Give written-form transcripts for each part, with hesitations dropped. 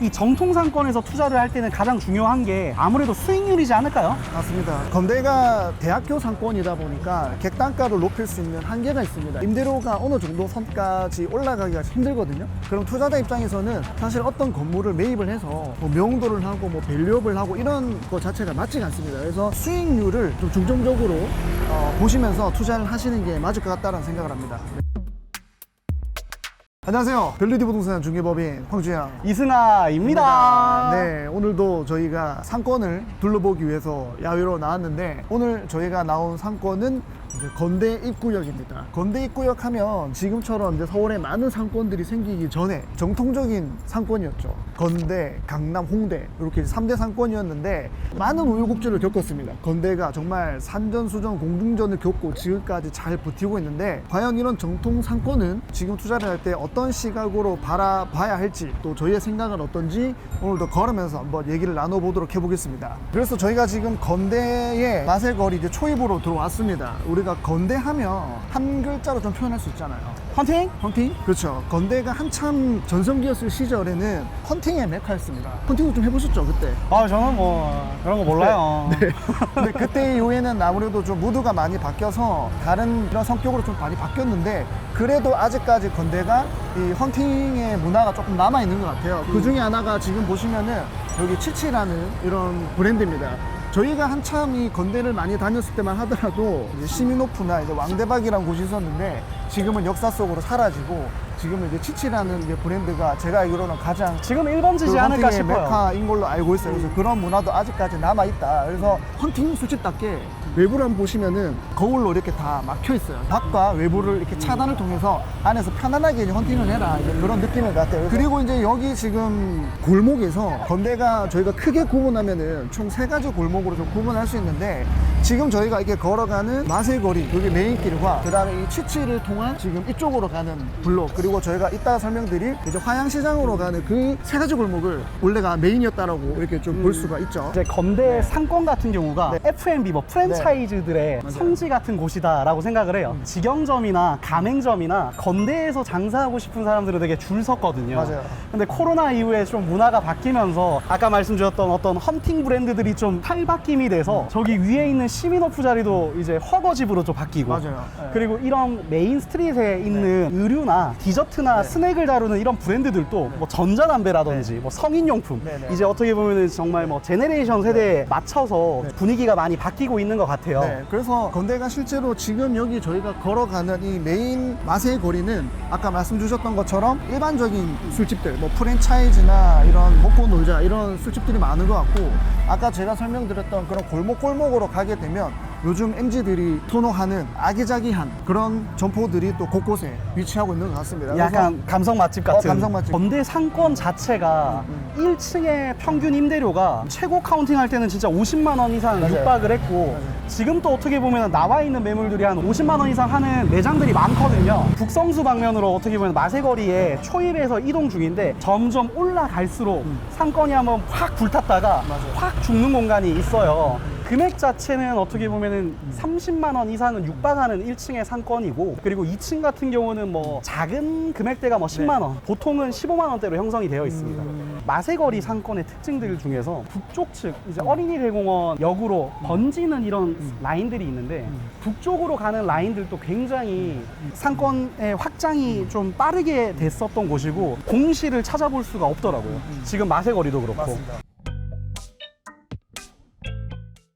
이 정통 상권에서 투자를 할 때는 가장 중요한 게 아무래도 수익률이지 않을까요? 맞습니다. 건대가 대학교 상권이다 보니까 객단가를 높일 수 있는 한계가 있습니다. 임대료가 어느 정도 선까지 올라가기가 힘들거든요. 그럼 투자자 입장에서는 사실 어떤 건물을 매입을 해서 뭐 명도를 하고 뭐 밸류업을 하고 이런 것 자체가 맞지가 않습니다. 그래서 수익률을 좀 중점적으로 보시면서 투자를 하시는 게 맞을 것 같다는 생각을 합니다. 안녕하세요. 벨리디 부동산 중개법인 황주영 이승아입니다. 네, 오늘도 저희가 상권을 둘러보기 위해서 야외로 나왔는데 오늘 저희가 나온 상권은 이제 건대 입구역입니다. 건대 입구역 하면 지금처럼 이제 서울에 많은 상권들이 생기기 전에 정통적인 상권이었죠. 건대, 강남, 홍대 이렇게 3대 상권이었는데 많은 우여곡절을 겪었습니다. 건대가 정말 산전수전 공중전을 겪고 지금까지 잘 버티고 있는데 과연 이런 정통 상권은 지금 투자를 할 때 어떤 시각으로 바라봐야 할지 또 저희의 생각은 어떤지 오늘도 걸으면서 한번 얘기를 나눠보도록 해보겠습니다. 그래서 저희가 지금 건대의 마세거리 이제 초입으로 들어왔습니다. 우리가 건대하면 한 글자로 좀 표현할 수 있잖아요. 헌팅? 헌팅? 그렇죠. 건대가 한참 전성기였을 시절에는 헌팅의 메카였습니다. 헌팅도 좀 해보셨죠, 그때? 아, 저는 뭐 그런 거 몰라요. 네. 근데 그때 이후에는 아무래도 좀 무드가 많이 바뀌어서 다른 이런 성격으로 좀 많이 바뀌었는데 그래도 아직까지 건대가 이 헌팅의 문화가 조금 남아있는 것 같아요. 그 중에 하나가 지금 보시면은 여기 치치라는 이런 브랜드입니다. 저희가 한참 이 건대를 많이 다녔을 때만 하더라도 이제 시민호프나 이제 왕대박이라는 곳이 있었는데 지금은 역사 속으로 사라지고 지금은 이제 치치라는 이제 브랜드가 제가 알기로는 가장 지금 1번지지 않을까 헌팅의 싶어요. 메카인 걸로 알고 있어요. 그래서 그런 문화도 아직까지 남아있다. 그래서 헌팅 술집답게 외부를 한번 보시면은 거울로 이렇게 다 막혀 있어요. 밖과 외부를 이렇게 차단을 통해서 안에서 편안하게 이제 헌팅을 해라. 이제 그런 느낌인 것 같아요. 그리고 이제 여기 지금 골목에서 건대가 저희가 크게 구분하면은 총 3가지 골목으로 좀 구분할 수 있는데 지금 저희가 이렇게 걸어가는 마세거리, 여기 메인길과 그 다음에 이 치치를 통한 지금 이쪽으로 가는 블록 그리고 저희가 이따가 설명드릴 이제 화양시장으로 가는 그 3가지 골목을 원래가 메인이었다라고 이렇게 좀 볼 수가 있죠. 이제 건대 상권 같은 경우가 네. F&B 뭐 프랜차이즈들의 맞아요. 성지 같은 곳이다라고 생각을 해요. 직영점이나 가맹점이나 건대에서 장사하고 싶은 사람들은 되게 줄 섰거든요. 맞아요. 근데 코로나 이후에 좀 문화가 바뀌면서 아까 말씀드렸던 어떤 헌팅 브랜드들이 좀 탈바뀜이 돼서 저기 위에 있는 시민호프 자리도 이제 허거집으로 좀 바뀌고 맞아요. 네. 그리고 이런 메인 스트릿에 있는 의류나 디저트나 스낵을 다루는 이런 브랜드들도 뭐 전자담배라든지 뭐 성인용품 네, 네. 이제 어떻게 보면은 정말 뭐 제네레이션 세대에 맞춰서 분위기가 많이 바뀌고 있는 것 같아요. 네, 그래서 건대가 실제로 지금 여기 저희가 걸어가는 이 메인 마세 거리는 아까 말씀 주셨던 것처럼 일반적인 술집들, 뭐 프랜차이즈나 이런 먹고 놀자 이런 술집들이 많은 것 같고 아까 제가 설명드렸던 그런 골목골목으로 가게 되면 요즘 MZ들이 선호하는 아기자기한 그런 점포들이 또 곳곳에 위치하고 있는 것 같습니다. 약간 감성 맛집 같은. 감성 맛집. 건대 상권 자체가 1층의 평균 임대료가 최고 카운팅 할 때는 진짜 50만 원 이상 맞아요. 육박을 했고 지금 또 어떻게 보면 나와 있는 매물들이 한 50만 원 이상 하는 매장들이 많거든요. 북성수 방면으로 어떻게 보면 마세거리에 초입에서 이동 중인데 점점 올라갈수록 상권이 한번 확 불탔다가 맞아요. 확 죽는 공간이 있어요. 금액 자체는 어떻게 보면은 30만 원 이상은 육박하는 1층의 상권이고 그리고 2층 같은 경우는 뭐 작은 금액대가 뭐 10만 원 보통은 15만 원대로 형성이 되어 있습니다. 마세거리 상권의 특징들 중에서 북쪽 측 이제 어린이 대공원 역으로 번지는 이런 라인들이 있는데 북쪽으로 가는 라인들도 굉장히 상권의 확장이 좀 빠르게 됐었던 곳이고 공시를 찾아볼 수가 없더라고요. 지금 마세거리도 그렇고. 맞습니다.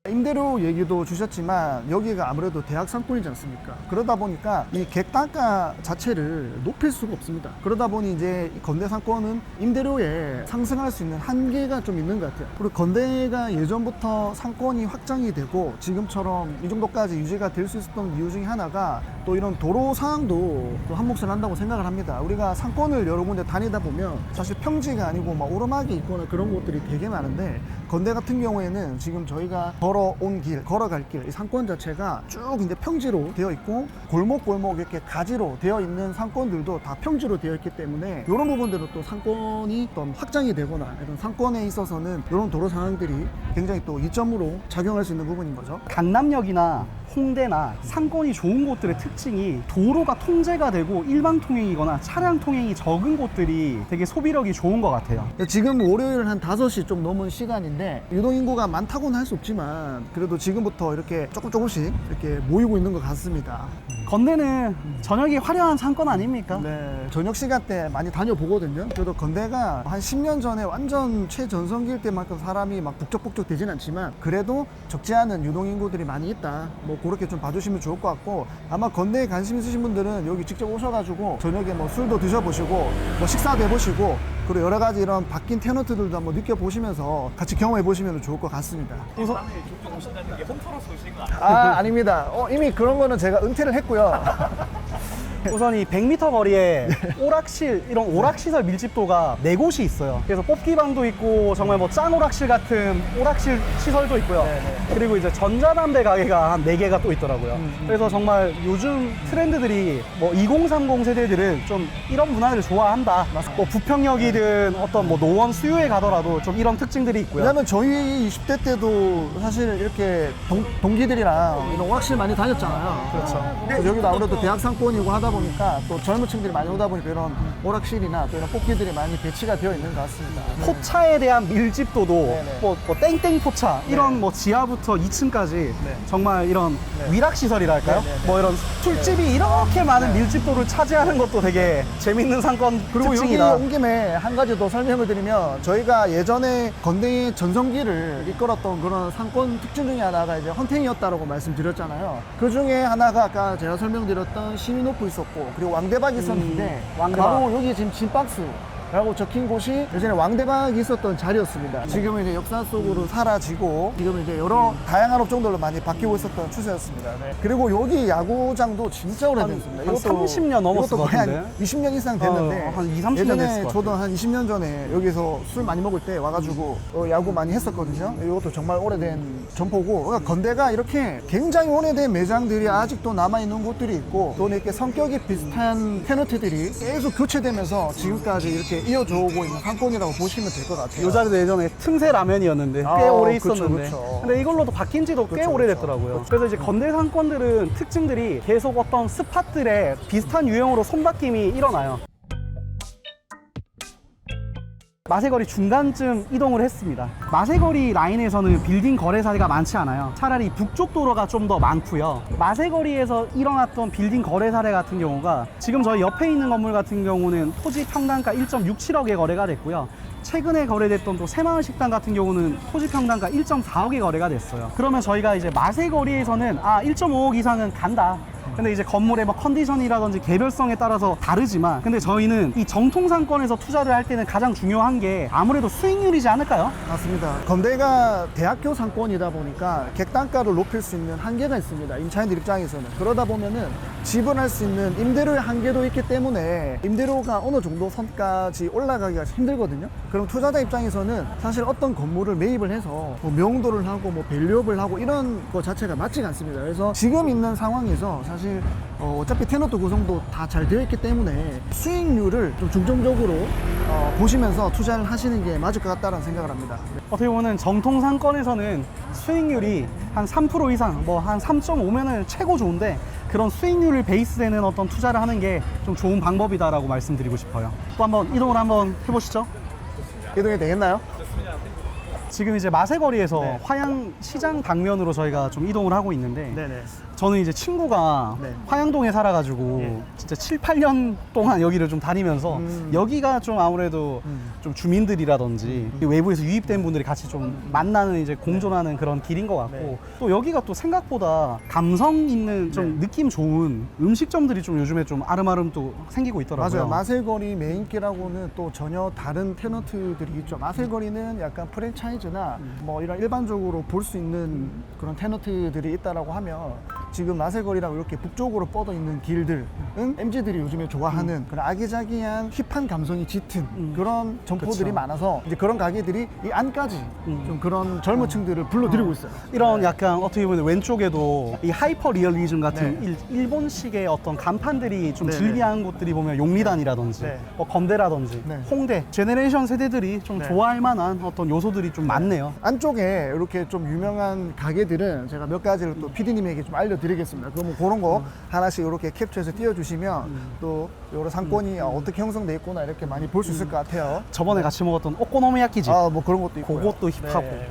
임대료 얘기도 주셨지만 여기가 아무래도 대학 상권이지 않습니까? 그러다 보니까 이 객단가 자체를 높일 수가 없습니다. 그러다 보니 이제 이 건대 상권은 임대료에 상승할 수 있는 한계가 좀 있는 것 같아요. 그리고 건대가 예전부터 상권이 확장이 되고 지금처럼 이 정도까지 유지가 될 수 있었던 이유 중에 하나가 또 이런 도로 상황도 또 한몫을 한다고 생각을 합니다. 우리가 상권을 여러 군데 다니다 보면 사실 평지가 아니고 막 오르막이 있거나 그런 곳들이 되게 많은데 건대 같은 경우에는 지금 저희가 걸어온 길, 걸어갈 길, 이 상권 자체가 쭉 이제 평지로 되어 있고 골목골목 이렇게 가지로 되어 있는 상권들도 다 평지로 되어 있기 때문에 이런 부분들은 또 상권이 어떤 확장이 되거나 이런 상권에 있어서는 이런 도로 상황들이 굉장히 또 이점으로 작용할 수 있는 부분인 거죠. 강남역이나 홍대나 상권이 좋은 곳들의 특징이 도로가 통제가 되고 일반 통행이거나 차량 통행이 적은 곳들이 되게 소비력이 좋은 것 같아요. 지금 월요일 한 5시 좀 넘은 시간인데 유동인구가 많다고는 할 수 없지만 그래도 지금부터 이렇게 조금씩 이렇게 모이고 있는 것 같습니다. 건대는 저녁이 화려한 상권 아닙니까? 네, 저녁 시간 때 많이 다녀보거든요. 그래도 건대가 한 10년 전에 완전 최전성기일 때만큼 사람이 막 북적북적 되진 않지만 그래도 적지 않은 유동인구들이 많이 있다. 뭐 그렇게 좀 봐주시면 좋을 것 같고 아마 건대에 관심 있으신 분들은 여기 직접 오셔가지고 저녁에 뭐 술도 드셔보시고 뭐 식사도 해보시고 그리고 여러 가지 이런 바뀐 테너트들도 한번 느껴보시면서 같이 경험해보시면 좋을 것 같습니다. 우선 종종 오신다는 게 홈터로서 오신 거 아니에요? 아닙니다. 이미 그런 거는 제가 은퇴를 했고요. 우선 이 100m 거리에 오락실, 이런 오락시설 밀집도가 4곳이 있어요. 그래서 뽑기방도 있고 정말 뭐 짱 오락실 같은 오락실 시설도 있고요. 그리고 이제 전자담배 가게가 한 4개가 또 있더라고요. 그래서 정말 요즘 트렌드들이 뭐 2030 세대들은 좀 이런 문화를 좋아한다. 뭐 부평역이든 어떤 뭐 노원 수유에 가더라도 좀 이런 특징들이 있고요. 왜냐면 저희 20대 때도 사실 이렇게 동기들이랑 이런 오락실 많이 다녔잖아요. 그렇죠. 그래서 여기도 아무래도 대학 상권이고 하다 보니까 또 젊은 층들이 많이 오다 보니까 이런 오락실이나 또 이런 뽑기들이 많이 배치가 되어 있는 것 같습니다. 포차에 대한 밀집도도 네네. 뭐 땡땡 포차 이런 뭐 지하부터 2층까지 정말 이런 위락시설이랄까요? 네네네. 뭐 이런 술집이 이렇게 많은 밀집도를 차지하는 것도 되게 재밌는 상권 그리고 특징이다. 여기 온 김에 한 가지 더 설명을 드리면 저희가 예전에 건대의 전성기를 이끌었던 그런 상권 특징 중에 하나가 이제 헌팅이었다라고 말씀드렸잖아요. 그 중에 하나가 아까 제가 설명드렸던 시민호프 있었고 그리고 왕대박이 있었는데 왕대박. 바로 여기 지금 진박스 라고 적힌 곳이 예전에 왕대박이 있었던 자리였습니다. 지금은 이제 역사 속으로 사라지고 지금은 이제 여러 다양한 업종들로 많이 바뀌고 있었던 추세였습니다. 그리고 여기 야구장도 진짜 오래됐습니다. 한 30년 넘었을 이것도 것 거의 한 같은데? 20년 이상 됐는데 한 2, 30년 예전에 됐을 것 저도 한 20년 전에 여기서 술 많이 먹을 때 와가지고 야구 많이 했었거든요. 이것도 정말 오래된 점포고 그러니까 건대가 이렇게 굉장히 오래된 매장들이 아직도 남아있는 곳들이 있고 또 이렇게 성격이 비슷한 테너트들이 계속 교체되면서 지금까지 이렇게 이어져 오고 있는 상권이라고 보시면 될 것 같아요. 이 자리도 예전에 틈새 라면이었는데 꽤 아, 오래 그쵸, 있었는데 그쵸. 근데 이걸로도 바뀐 지도 꽤 그쵸, 오래됐더라고요. 그래서 이제 건대 상권들은 특징들이 계속 어떤 스팟들의 비슷한 유형으로 손바뀜이 일어나요. 마세거리 중간쯤 이동을 했습니다. 마세거리 라인에서는 빌딩 거래사가 많지 않아요. 차라리 북쪽 도로가 좀 더 많고요. 마세거리에서 일어났던 빌딩 거래 사례 같은 경우가 지금 저희 옆에 있는 건물 같은 경우는 토지 평당가 1.67억에 거래가 됐고요. 최근에 거래됐던 또 새마을 식당 같은 경우는 토지 평당가 1.4억에 거래가 됐어요. 그러면 저희가 이제 마세거리에서는 1.5억 이상은 간다. 근데 이제 건물의 뭐 컨디션이라든지 개별성에 따라서 다르지만 근데 저희는 이 정통 상권에서 투자를 할 때는 가장 중요한 게 아무래도 수익률이지 않을까요? 맞습니다. 건대가 대학교 상권이다 보니까 객단가를 높일 수 있는 한계가 있습니다. 임차인들 입장에서는. 그러다 보면은 지불할 수 있는 임대료의 한계도 있기 때문에 임대료가 어느 정도 선까지 올라가기가 힘들거든요. 그럼 투자자 입장에서는 사실 어떤 건물을 매입을 해서 뭐 명도를 하고 뭐 밸류업을 하고 이런 거 자체가 맞지가 않습니다. 그래서 지금 있는 상황에서 사실 어차피 테너트 구성도 다 잘 되어 있기 때문에 수익률을 좀 중점적으로 보시면서 투자를 하시는 게 맞을 것 같다는 생각을 합니다. 어떻게 보면 정통 상권에서는 수익률이 한 3% 이상, 뭐 한 3.5면은 최고 좋은데 그런 수익률을 베이스되는 어떤 투자를 하는 게 좀 좋은 방법이다라고 말씀드리고 싶어요. 또 한번 이동을 한번 해보시죠. 이동이 되겠나요? 지금 이제 마세거리에서 네. 화양 시장 방면으로 저희가 좀 이동을 하고 있는데 네네. 저는 이제 친구가 네. 화양동에 살아가지고 예. 진짜 7, 8년 동안 여기를 좀 다니면서 여기가 좀 아무래도 좀 주민들이라든지 외부에서 유입된 분들이 같이 좀 만나는 이제 공존하는 그런 길인 것 같고 네. 또 여기가 또 생각보다 감성 있는 좀 느낌 좋은 음식점들이 좀 요즘에 좀 아름아름 또 생기고 있더라고요. 맞아요. 마셀거리 메인길하고는 또 전혀 다른 테너트들이 있죠. 마셀거리는 약간 프랜차이즈나 뭐 이런 일반적으로 볼 수 있는 그런 테너트들이 있다라고 하면 지금 마셀거리라고 이렇게 북쪽으로 뻗어 있는 길들은 MZ들이 요즘에 좋아하는 그런 아기자기한 힙한 감성이 짙은 그런 점포들이 그쵸. 많아서 이제 그런 가게들이 이 안까지 좀 그런 젊은 층들을 불러들이고 있어요. 이런 약간 어떻게 보면 왼쪽에도 이 하이퍼 리얼리즘 같은 네. 일본식의 어떤 간판들이 좀 네네. 즐비한 곳들이 보면 용리단이라든지 네. 뭐 건대라든지 네. 홍대 제네레이션 세대들이 좀 네. 좋아할 만한 어떤 요소들이 좀 많네요. 안쪽에 이렇게 좀 유명한 가게들은 제가 몇 가지를 또 PD님에게 좀 알려드릴게요. 드리겠습니다. 그러면 그런 거 하나씩 이렇게 캡처해서 띄워주시면 또 여러 상권이 어떻게 형성돼 있구나 이렇게 많이 볼 수 있을 것 같아요. 저번에 같이 먹었던 오코노미야끼집 아, 뭐 그런 것도 있고. 그것도 힙하고. 네.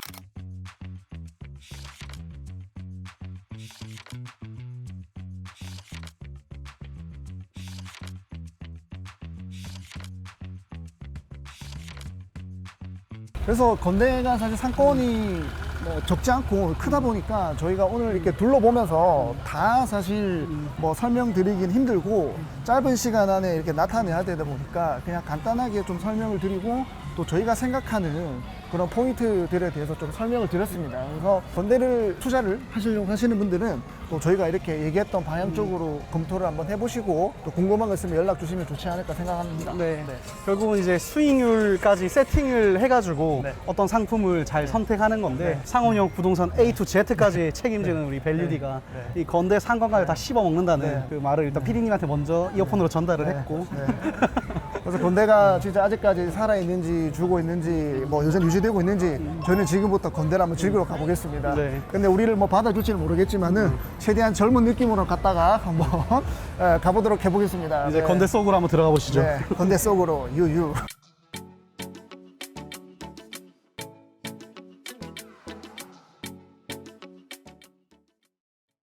그래서 건대가 사실 상권이 뭐 적지 않고 크다 보니까 저희가 오늘 이렇게 둘러보면서 다 사실 뭐 설명드리긴 힘들고 짧은 시간 안에 이렇게 나타내야 되다 보니까 그냥 간단하게 좀 설명을 드리고 또 저희가 생각하는 그런 포인트들에 대해서 좀 설명을 드렸습니다. 그래서 건대를 투자를 하시려고 하시는 분들은 또 저희가 이렇게 얘기했던 방향 쪽으로 검토를 한번 해보시고 또 궁금한 거 있으면 연락 주시면 좋지 않을까 생각합니다. 네. 결국은 이제 수익률까지 세팅을 해가지고 네. 어떤 상품을 잘 선택하는 건데 상온형 부동산 A to Z까지 책임지는 우리 밸류디가 이 건대 상관가를 다 씹어 먹는다는 네. 그 말을 일단 PD님한테 먼저 이어폰으로 전달을 했고 네. 그래서 건대가 진짜 아직까지 살아있는지 죽고 있는지 뭐 여전히 유지되고 있는지 저희는 지금부터 건대를 한번 즐기러 가보겠습니다. 네. 근데 우리를 뭐 받아줄지는 모르겠지만은 최대한 젊은 느낌으로 갔다가 한번 가보도록 해보겠습니다. 이제 네. 건대 속으로 한번 들어가 보시죠. 네, 건대 속으로 유유.